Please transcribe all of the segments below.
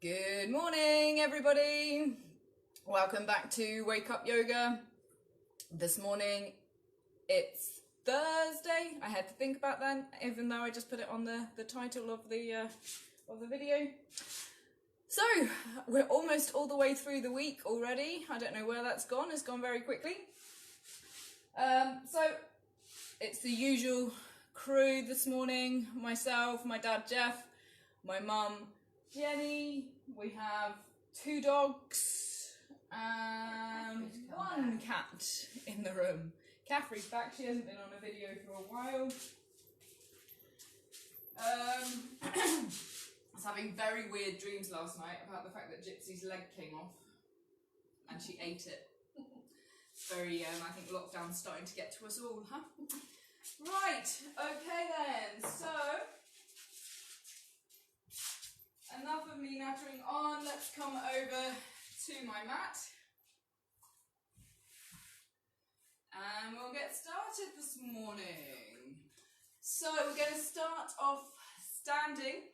Good morning, everybody. Welcome back to Wake Up Yoga. This morning, it's Thursday. I had to think about that, even though I just put it on the title of the video. So, we're almost all the way through the week already. I don't know where that's gone. It's gone very quickly. So, it's the usual crew this morning. Myself, my dad Jeff, my mum Jenny. We have 2 dogs and 1 cat in the room. Caffrey's back. She hasn't been on a video for a while. I was having very weird dreams last night about the fact that Gypsy's leg came off and she ate it. Very, I think lockdown's starting to get to us all, huh? Right, okay then, so enough of me nattering on, let's come over to my mat and we'll get started this morning. So we're going to start off standing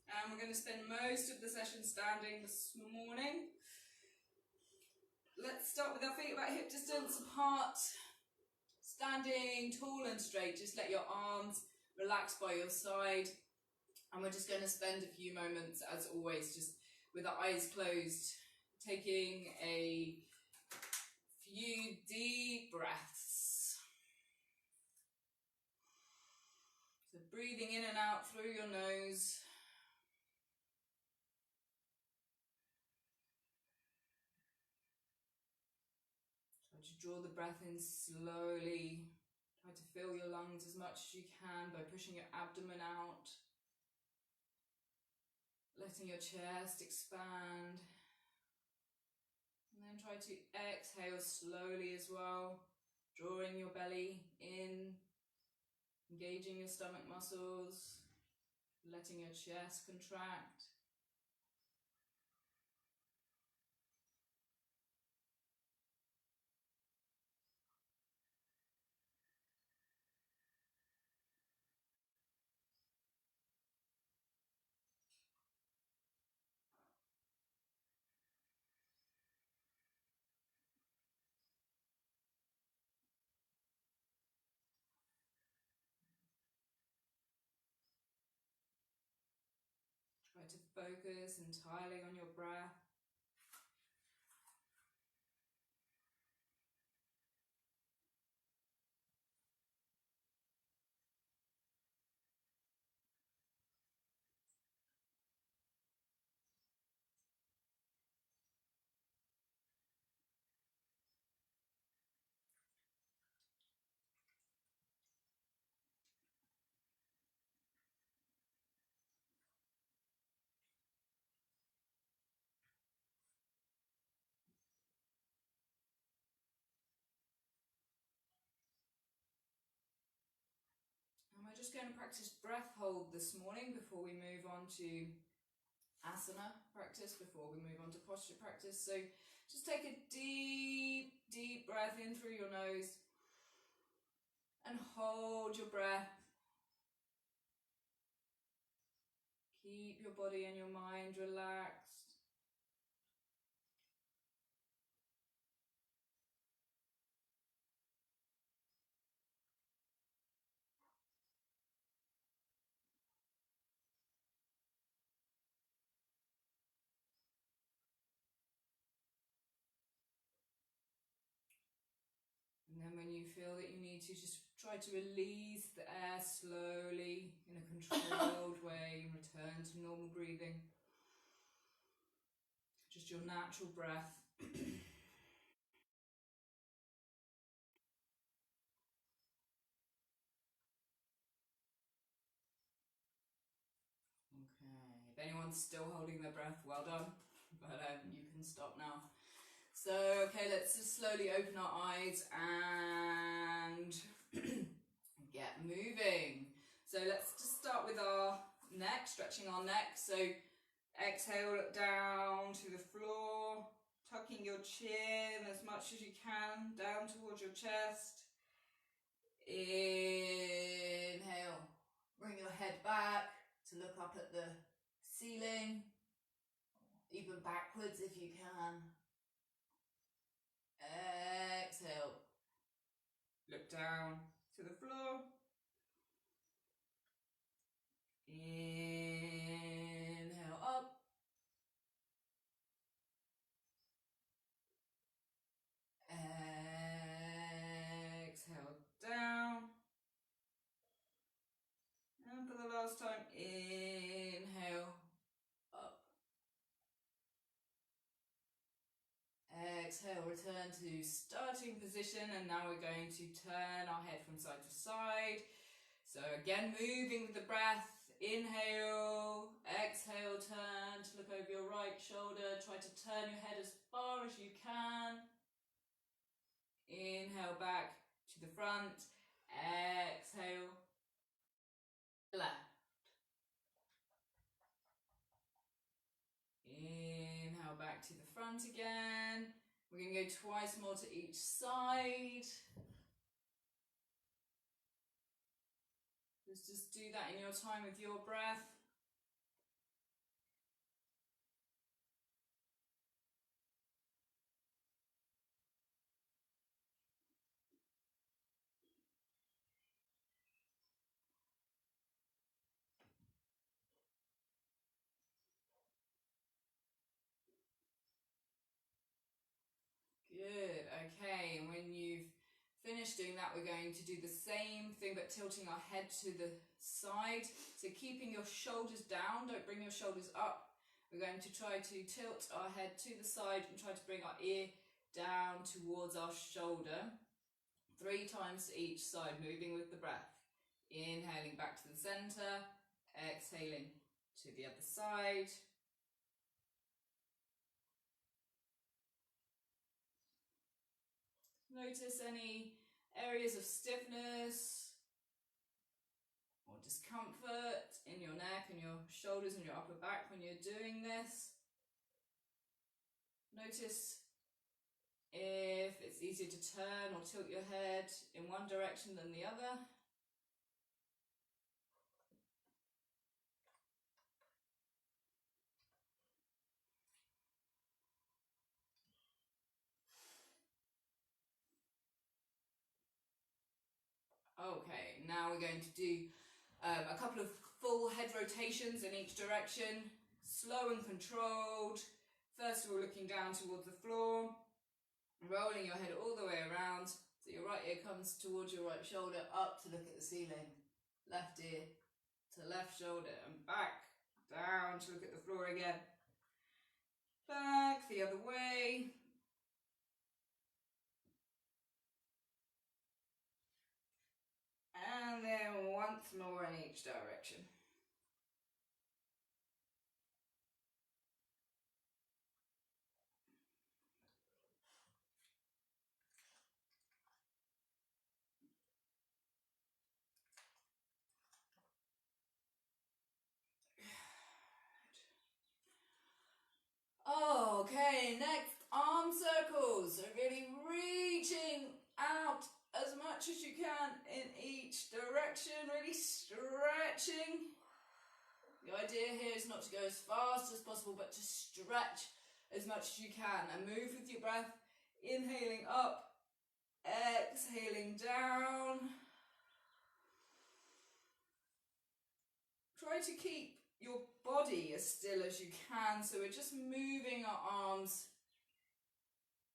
and we're going to spend most of the session standing this morning. Let's start with our feet about hip distance apart, standing tall and straight. Just let your arms relax by your side. And we're just going to spend a few moments, as always, just with our eyes closed, taking a few deep breaths. So breathing in and out through your nose. Try to draw the breath in slowly. Try to fill your lungs as much as you can by pushing your abdomen out. Letting your chest expand. And then try to exhale slowly as well. Drawing your belly in. Engaging your stomach muscles. Letting your chest contract. Try to focus entirely on your breath. And we're just going to practice breath hold this morning before we move on to asana practice, before we move on to posture practice. So just take a deep, deep breath in through your nose and hold your breath. Keep your body and your mind relaxed. And then when you feel that you need to, just try to release the air slowly in a controlled way and return to normal breathing. Just your natural breath. Okay, if anyone's still holding their breath, well done, but you can stop now. So, okay, let's just slowly open our eyes and get moving. So let's just start with our neck, stretching our neck. So exhale, look down to the floor, tucking your chin as much as you can, down towards your chest. Inhale, bring your head back to look up at the ceiling. backwards if you can. Exhale. Look down to the floor. Inhale up. Exhale down. And for the last time, inhale up. Exhale, return to starting position, and now we're going to turn our head from side to side. So again, moving with the breath. Inhale, exhale, turn to look over your right shoulder. Try to turn your head as far as you can. Inhale back to the front. Exhale, left. Inhale back to the front again. We're going to go twice more to each side. Just do that in your time with your breath. Good, okay, and when you've finished doing that, we're going to do the same thing but tilting our head to the side. So keeping your shoulders down, don't bring your shoulders up. We're going to try to tilt our head to the side and try to bring our ear down towards our shoulder. 3 times to each side, moving with the breath. Inhaling back to the center, exhaling to the other side. Notice any areas of stiffness or discomfort in your neck and your shoulders and your upper back when you're doing this. Notice if it's easier to turn or tilt your head in one direction than the other. Okay, now we're going to do a couple of full head rotations in each direction, slow and controlled. First of all, looking down towards the floor, rolling your head all the way around, so your right ear comes towards your right shoulder, up to look at the ceiling. Left ear to left shoulder and back, down to look at the floor again. Back the other way. And then once more in each direction. Okay, next, arm circles. So really reaching out as much as you can in each direction, really stretching. The idea here is not to go as fast as possible, but to stretch as much as you can and move with your breath, inhaling up, exhaling down. Try to keep your body as still as you can, so we're just moving our arms,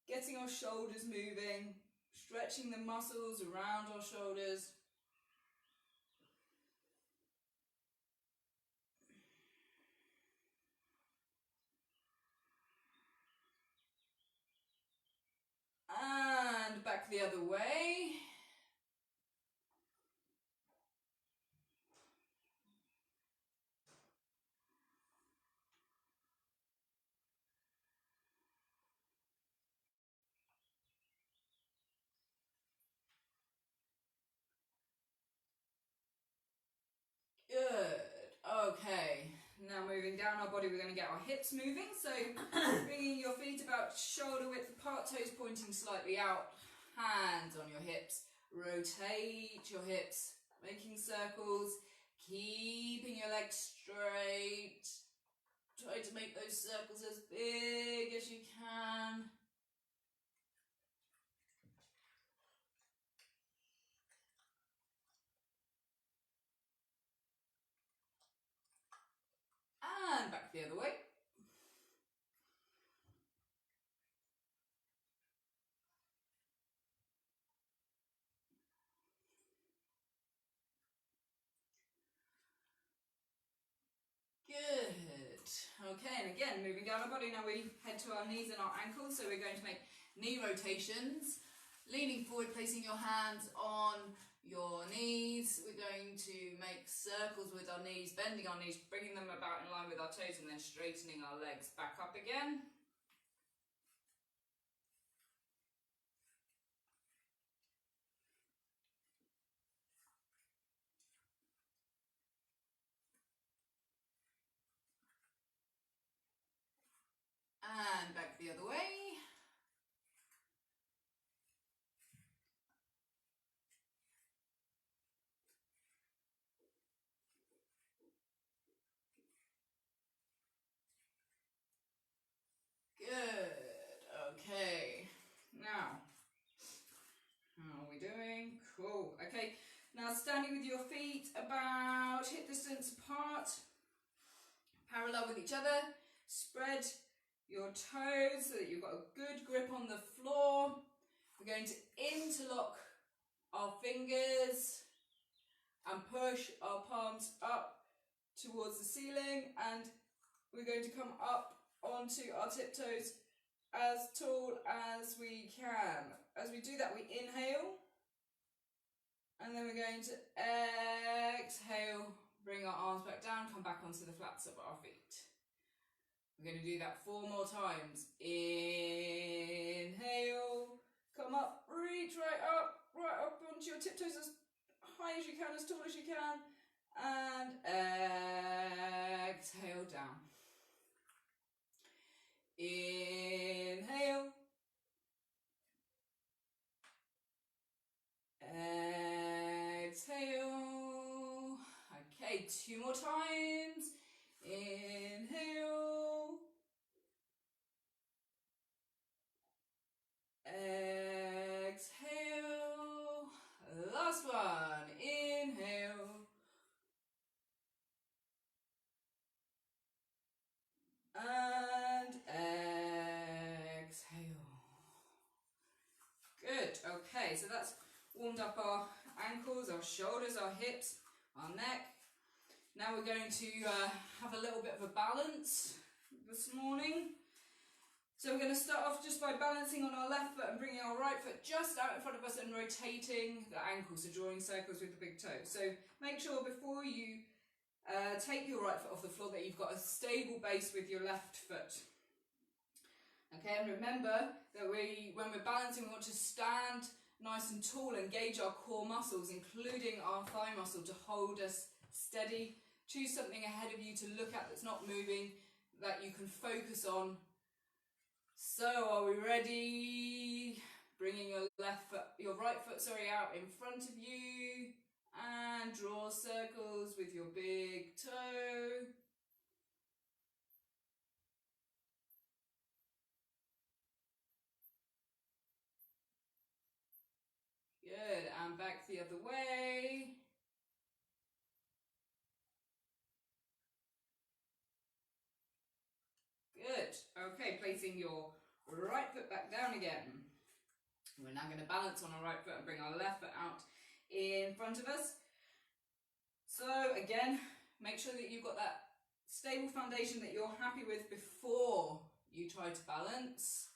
getting our shoulders moving, stretching the muscles around our shoulders. And back the other way. Good. Okay. Now moving down our body, we're going to get our hips moving. So bringing your feet about shoulder width apart, toes pointing slightly out, hands on your hips. Rotate your hips, making circles, keeping your legs straight. Try try to make those circles as big as you can. And back the other way. Good. Okay, and again, moving down our body, now we head to our knees and our ankles, so we're going to make knee rotations. Leaning forward, placing your hands on your knees. We're going to make circles with our knees, bending our knees, bringing them about in line with our toes, and then straightening our legs back up again. And back the other way. Good. Okay. Now, how are we doing? Cool. Okay. Now standing with your feet about hip distance apart, parallel with each other. Spread your toes so that you've got a good grip on the floor. We're going to interlock our fingers and push our palms up towards the ceiling, and we're going to come up onto our tiptoes as tall as we can. As we do that, we inhale, and then we're going to exhale, bring our arms back down, come back onto the flats of our feet. We're going to do that 4 more times. Inhale, come up, reach right up onto your tiptoes as high as you can, as tall as you can, and exhale down. Inhale, exhale. Okay, 2 more times. Inhale, exhale. Last one. Inhale, and exhale. Good. Okay, so that's warmed up our ankles, our shoulders, our hips, our neck. Now we're going to have a little bit of a balance this morning. So we're going to start off just by balancing on our left foot and bringing our right foot just out in front of us and rotating the ankle, so drawing circles with the big toe. So make sure before you take your right foot off the floor that you've got a stable base with your left foot. Okay, and remember that when we're balancing, we want to stand nice and tall, engage our core muscles, including our thigh muscle, to hold us steady. Choose something ahead of you to look at that's not moving, that you can focus on. So, are we ready? Bringing your right foot out in front of you, and draw circles with your big toe. Good, and back the other way. Good. Okay, placing your right foot back down again. We're now going to balance on our right foot and bring our left foot out in front of us. So again, make sure that you've got that stable foundation that you're happy with before you try to balance.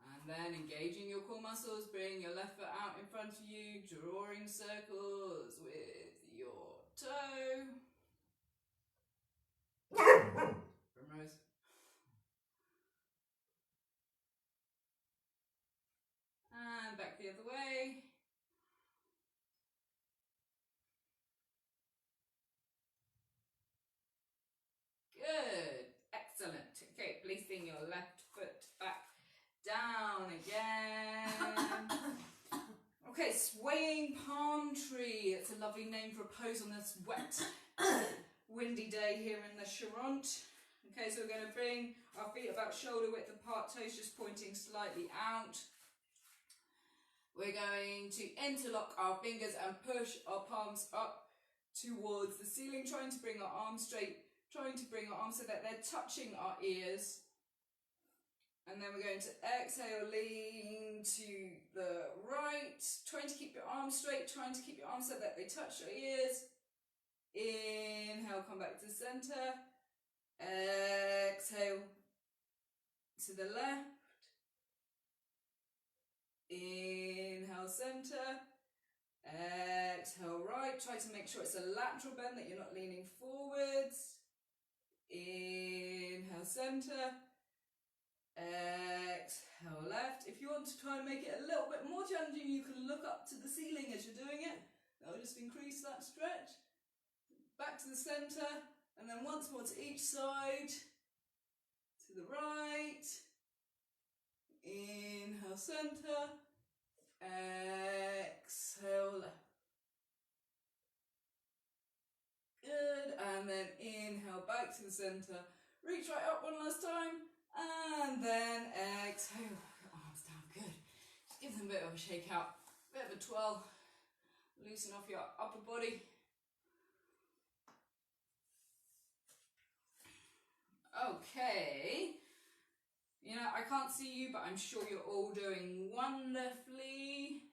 And then engaging your core muscles, bring your left foot out in front of you, drawing circles with your toe. Primrose. And back the other way. Good. Excellent. Okay, placing your left foot back down again. Okay, swaying palm tree. It's a lovely name for a pose on this wet, windy day here in the Charente. Okay, so we're going to bring our feet about shoulder width apart, toes just pointing slightly out. We're going to interlock our fingers and push our palms up towards the ceiling, trying to bring our arms straight, trying to bring our arms so that they're touching our ears. And then we're going to exhale, lean to the right, trying to keep your arms straight, trying to keep your arms so that they touch your ears. Inhale, come back to the center. Exhale to the left. Inhale, center. Exhale, right. Try to make sure it's a lateral bend, that you're not leaning forwards. Inhale, center. Exhale, left. If you want to try and make it a little bit more challenging, you can look up to the ceiling as you're doing it. That'll just increase that stretch. Back to the center, and then once more to each side. To the right. Inhale, center. Exhale, left. Good, and then inhale, back to the center. Reach right up one last time, and then exhale. Arms down, good. Just give them a bit of a shake out, a bit of a twirl. Loosen off your upper body. Okay. You know, I can't see you, but I'm sure you're all doing wonderfully.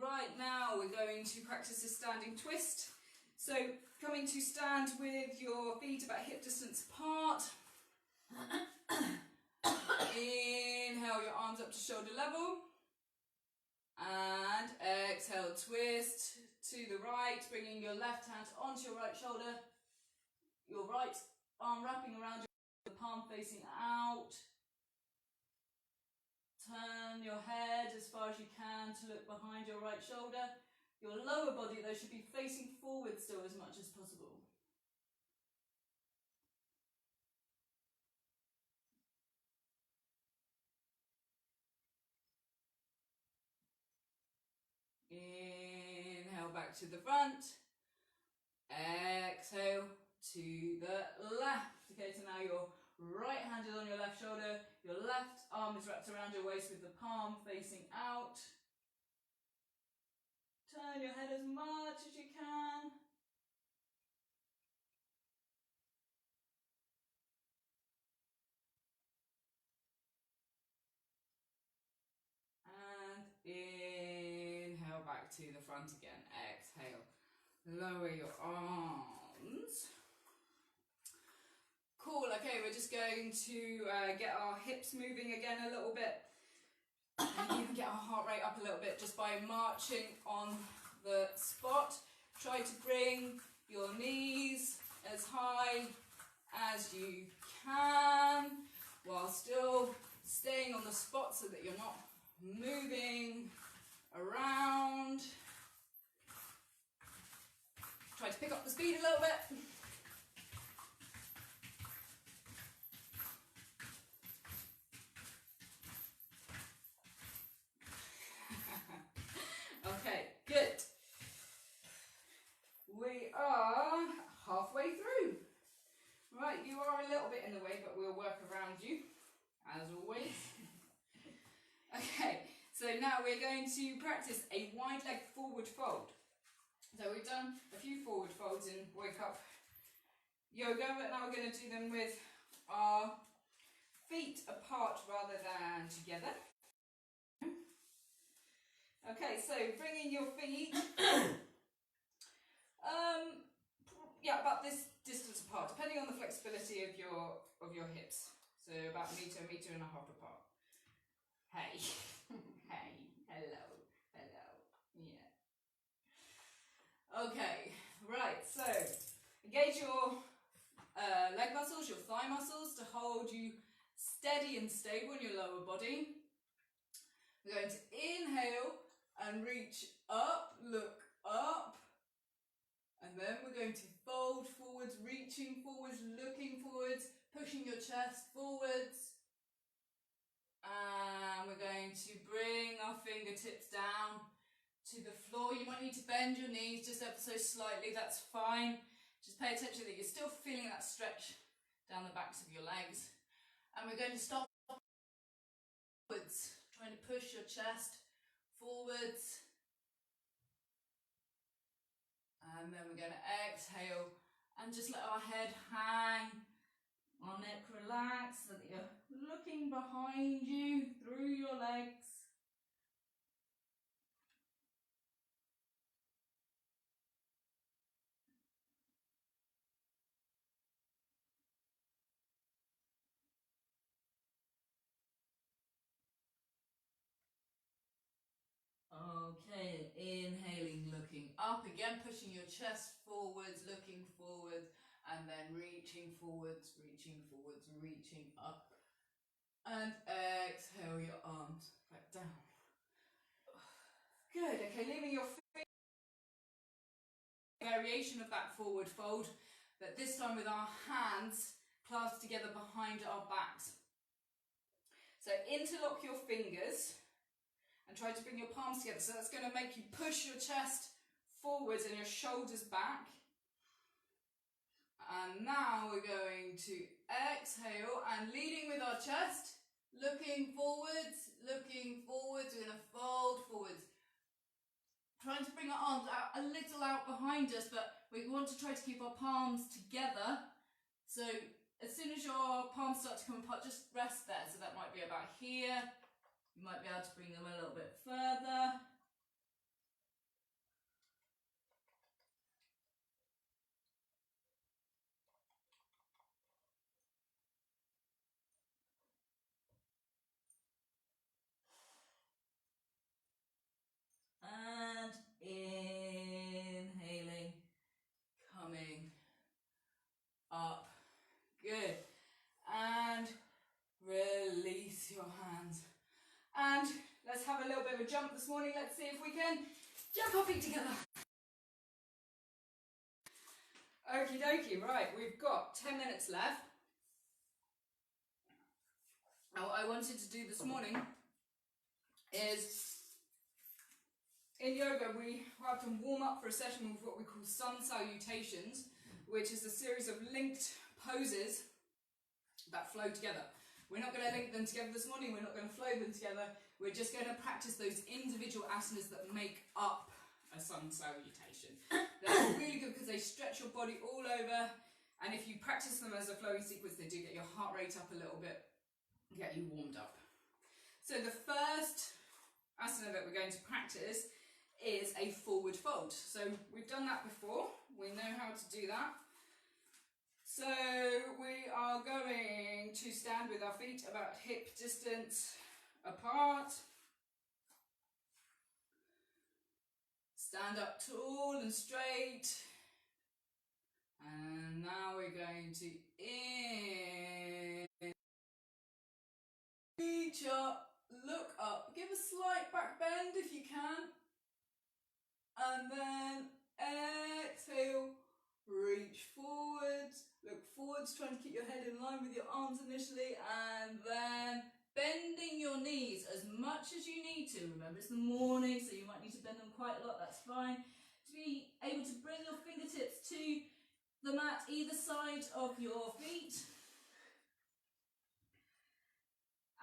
Right now, we're going to practice a standing twist. So, coming to stand with your feet about hip distance apart. Inhale your arms up to shoulder level. And exhale, twist to the right, bringing your left hand onto your right shoulder. Your right arm wrapping around your palm facing out. Turn your head as far as you can to look behind your right shoulder. Your lower body, though, should be facing forward still as much as possible. Inhale back to the front. Exhale to the left. Okay, so now your right hand is on your left shoulder. Your left arm is wrapped around your waist with the palm facing out. Turn your head as much as you can. And inhale back to the front again. Exhale. Lower your arms. Cool, okay, we're just going to get our hips moving again a little bit. And even get our heart rate up a little bit just by marching on the spot. Try to bring your knees as high as you can while still staying on the spot so that you're not moving around. Try to pick up the speed a little bit. Okay, good. We are halfway through. Right, you are a little bit in the way, but we'll work around you, as always. Okay, so now we're going to practice a wide leg forward fold. So we've done a few forward folds in Wake Up Yoga, but now we're going to do them with our feet apart rather than together. Okay, so bringing your feet, about this distance apart, depending on the flexibility of your hips. So about a metre and a half apart. Hey, hey, hello, yeah. Okay, right, so engage your leg muscles, your thigh muscles to hold you steady and stable in your lower body. We're going to inhale and reach up, look up. And then we're going to fold forwards, reaching forwards, looking forwards, pushing your chest forwards. And we're going to bring our fingertips down to the floor. You might need to bend your knees just ever so slightly, that's fine. Just pay attention that you're still feeling that stretch down the backs of your legs. And we're going to stop forwards, trying to push your chest forwards. And then we're going to exhale and just let our head hang, our neck relax so that you're looking behind you through your legs. Okay, inhaling, looking up again, pushing your chest forwards, looking forwards, and then reaching forwards, reaching up. And exhale your arms back down. Good, okay, leaving your feet. Variation of that forward fold, but this time with our hands clasped together behind our backs. So interlock your fingers and try to bring your palms together. So that's going to make you push your chest forwards and your shoulders back. And now we're going to exhale and leading with our chest, looking forwards, we're going to fold forwards. Trying to bring our arms out a little out behind us, but we want to try to keep our palms together. So as soon as your palms start to come apart, just rest there. So that might be about here. You might be able to bring them a little bit further. And inhaling, coming up. Good. And release your hands. And let's have a little bit of a jump this morning. Let's see if we can jump our feet together. Okie dokie, right, we've got 10 minutes left. Now what I wanted to do this morning is, in yoga we often warm up for a session with what we call sun salutations, which is a series of linked poses that flow together. We're not going to link them together this morning, we're not going to flow them together, we're just going to practice those individual asanas that make up a sun salutation. They're really good because they stretch your body all over, and if you practice them as a flowing sequence, they do get your heart rate up a little bit, get you warmed up. So the first asana that we're going to practice is a forward fold. So we've done that before, we know how to do that. So we are going to stand with our feet about hip distance apart. Stand up tall and straight. And now we're going to reach up, look up, give a slight back bend if you can. And then exhale, reach forwards, look forwards, trying to keep your head in line with your arms initially, and then bending your knees as much as you need to. Remember, it's the morning, so you might need to bend them quite a lot, that's fine. To be able to bring your fingertips to the mat either side of your feet.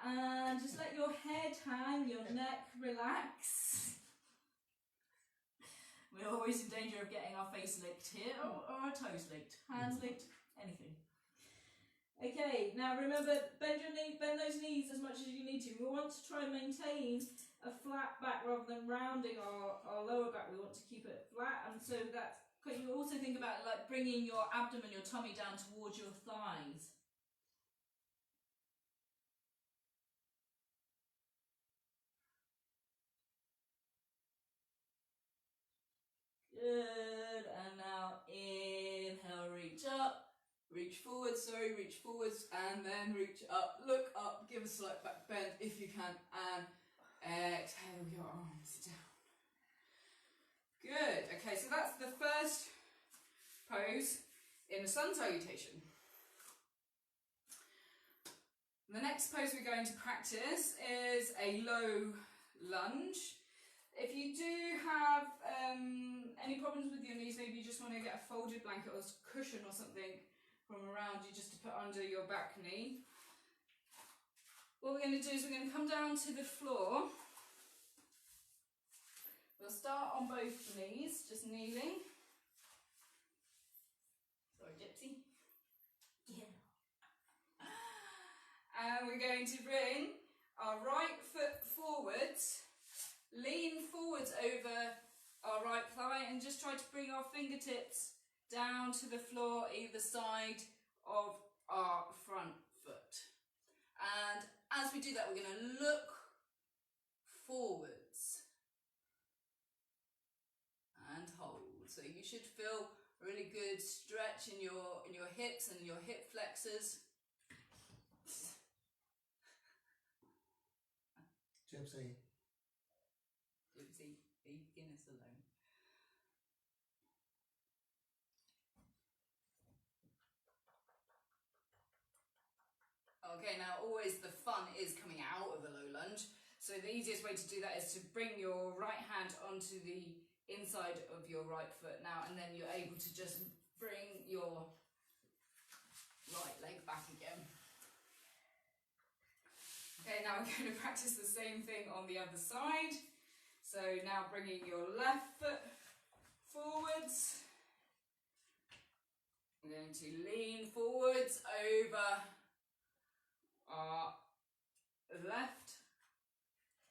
And just let your head hang, your neck relax. We're always in danger of getting our face licked here, or our toes licked, hands licked, anything. Okay, now remember, bend those knees as much as you need to. We want to try and maintain a flat back rather than rounding our lower back. We want to keep it flat, and so that's, you also think about like bringing your abdomen, your tummy down towards your thighs. Good, and now inhale, reach up, reach forwards, and then reach up, look up, give a slight back bend if you can, and exhale your arms down. Good, okay, so that's the first pose in the sun salutation. The next pose we're going to practice is a low lunge. If you do have any problems with your knees, maybe you just want to get a folded blanket or a cushion or something from around you just to put under your back knee. What we're going to do is we're going to come down to the floor. We'll start on both knees, just kneeling. Sorry, Gypsy. Yeah. And we're going to bring our right foot forwards, lean forwards over our right thigh, and just try to bring our fingertips down to the floor either side of our front foot. And as we do that, we're going to look forwards and hold. So you should feel a really good stretch in your hips and your hip flexors. Gypsy. Gypsy, leave Guinness alone. Okay, now always the fun is coming out of a low lunge. So the easiest way to do that is to bring your right hand onto the inside of your right foot now, and then you're able to just bring your right leg back again. Okay, now we're going to practice the same thing on the other side. So now bringing your left foot forwards. We're going to lean forwards over our left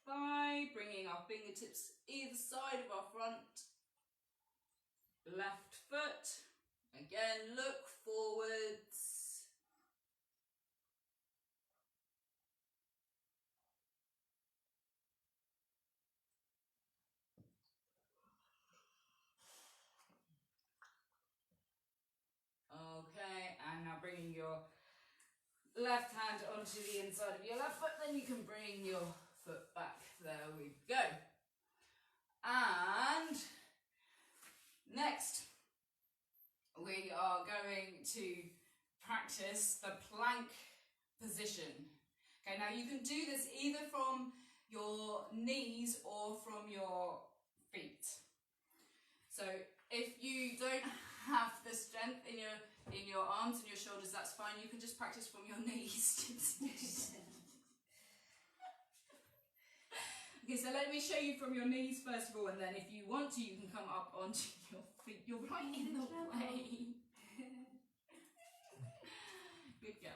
thigh, bringing our fingertips either side of our front left foot. Again, look forwards. Okay, and now bringing your left hand onto the inside of your left foot, then you can bring your foot back. There we go. And next, we are going to practice the plank position. Okay, now you can do this either from your knees or from your feet. So if you don't have the strength in your arms and your shoulders, that's fine. You can just practice from your knees. Okay, so let me show you from your knees first of all, and then if you want to, you can come up onto your feet. You're right in the way. Good girl.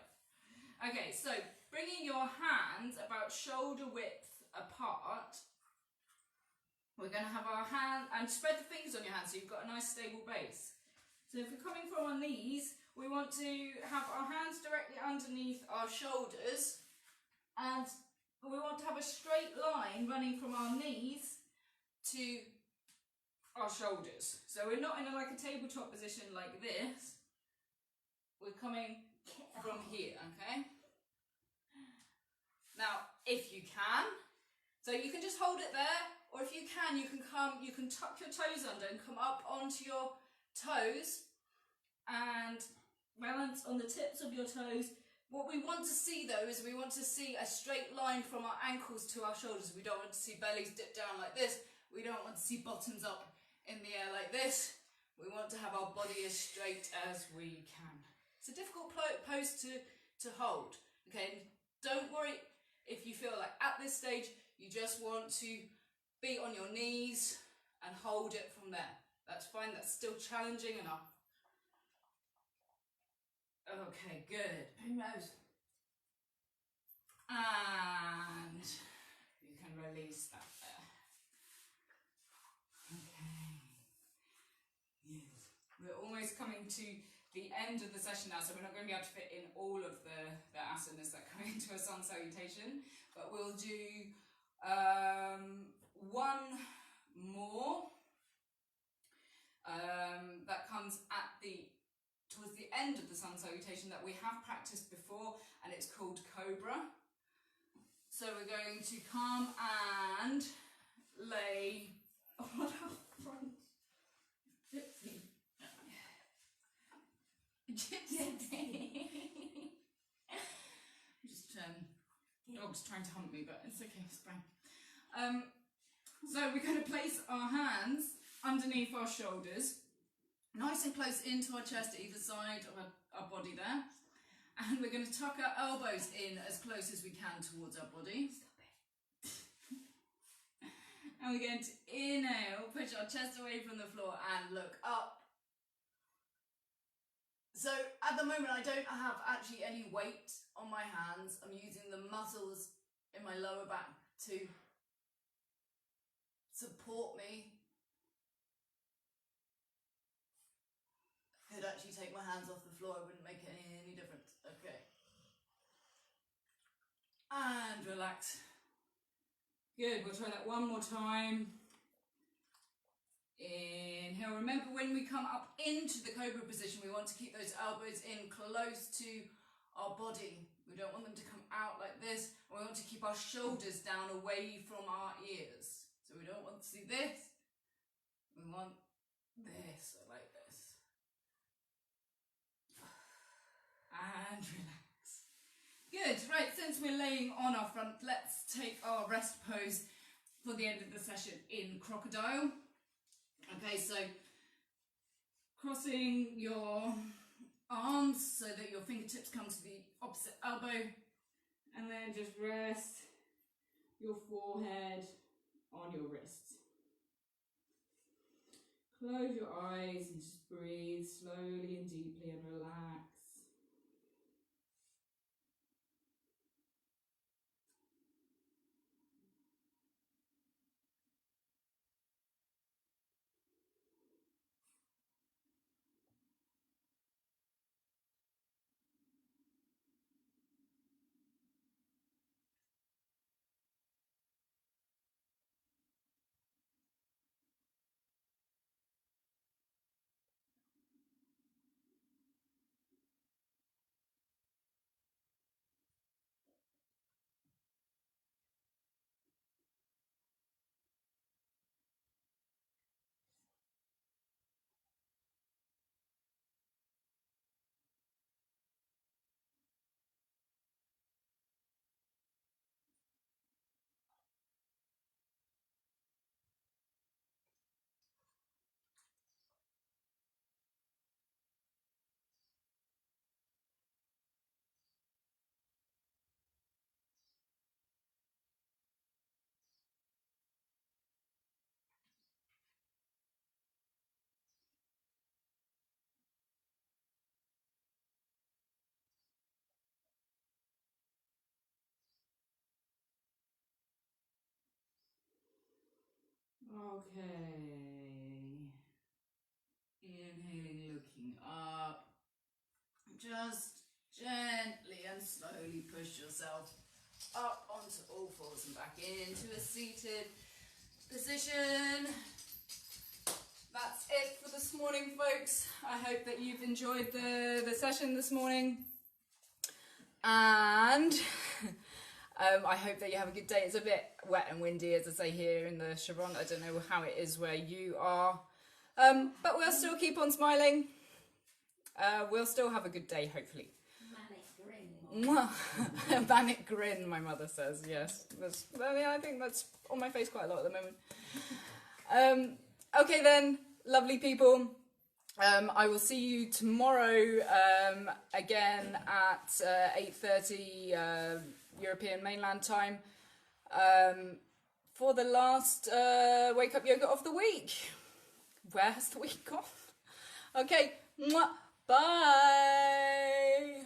Okay, so bringing your hands about shoulder width apart, we're going to have our hand, and spread the fingers on your hands so you've got a nice stable base. So if we're coming from our knees, we want to have our hands directly underneath our shoulders, and we want to have a straight line running from our knees to our shoulders. So we're not in like a tabletop position like this. We're coming from here, okay? Now, if you can, so you can just hold it there, or if you can tuck your toes under and come up onto your toes and balance on the tips of your toes. What we want to see though is we want to see a straight line from our ankles to our shoulders. We don't want to see bellies dip down like this. We don't want to see bottoms up in the air like this. We want to have our body as straight as we can. It's a difficult pose to hold. Okay, don't worry if you feel like at this stage you just want to be on your knees and hold it from there. That's fine, that's still challenging enough. Okay, good. Primrose. And you can release that there. Okay. Yes. We're almost coming to the end of the session now, so we're not going to be able to fit in all of the asanas that come into a sun salutation, but we'll do one more that comes towards the end of the sun salutation that we have practiced before, and it's called Cobra. So we're going to come and lay on our front. Gypsy. Just dog's trying to hunt me, but it's okay, it's fine. So we're going to place our hands underneath our shoulders, nice and close into our chest at either side of our body there. And we're going to tuck our elbows in as close as we can towards our body. And we're going to inhale, push our chest away from the floor and look up. So at the moment I don't have actually any weight on my hands. I'm using the muscles in my lower back to support me. Could actually take my hands off the floor, it wouldn't make any difference. Okay. And relax. Good, we'll try that one more time. Inhale. Remember, when we come up into the cobra position, we want to keep those elbows in close to our body. We don't want them to come out like this. We want to keep our shoulders down away from our ears. So we don't want to see this. We want this, like this. And relax. Good, right, since we're laying on our front, let's take our rest pose for the end of the session in crocodile. Okay, so crossing your arms so that your fingertips come to the opposite elbow, and then just rest your forehead on your wrists. Close your eyes and just breathe slowly and deeply and relax. Okay. Inhaling, looking up. Just gently and slowly push yourself up onto all fours and back into a seated position. That's it for this morning, folks. I hope that you've enjoyed the session this morning. And I hope that you have a good day. It's a bit wet and windy, as I say, here in the Charente. I don't know how it is where you are. But we'll still keep on smiling. We'll still have a good day, hopefully. Manic grin. Manic grin, my mother says, yes. I think that's on my face quite a lot at the moment. Okay then, lovely people. I will see you tomorrow again at 8:30 European mainland time for the last Wake Up Yoga of the week. Where has the week gone? Okay, bye!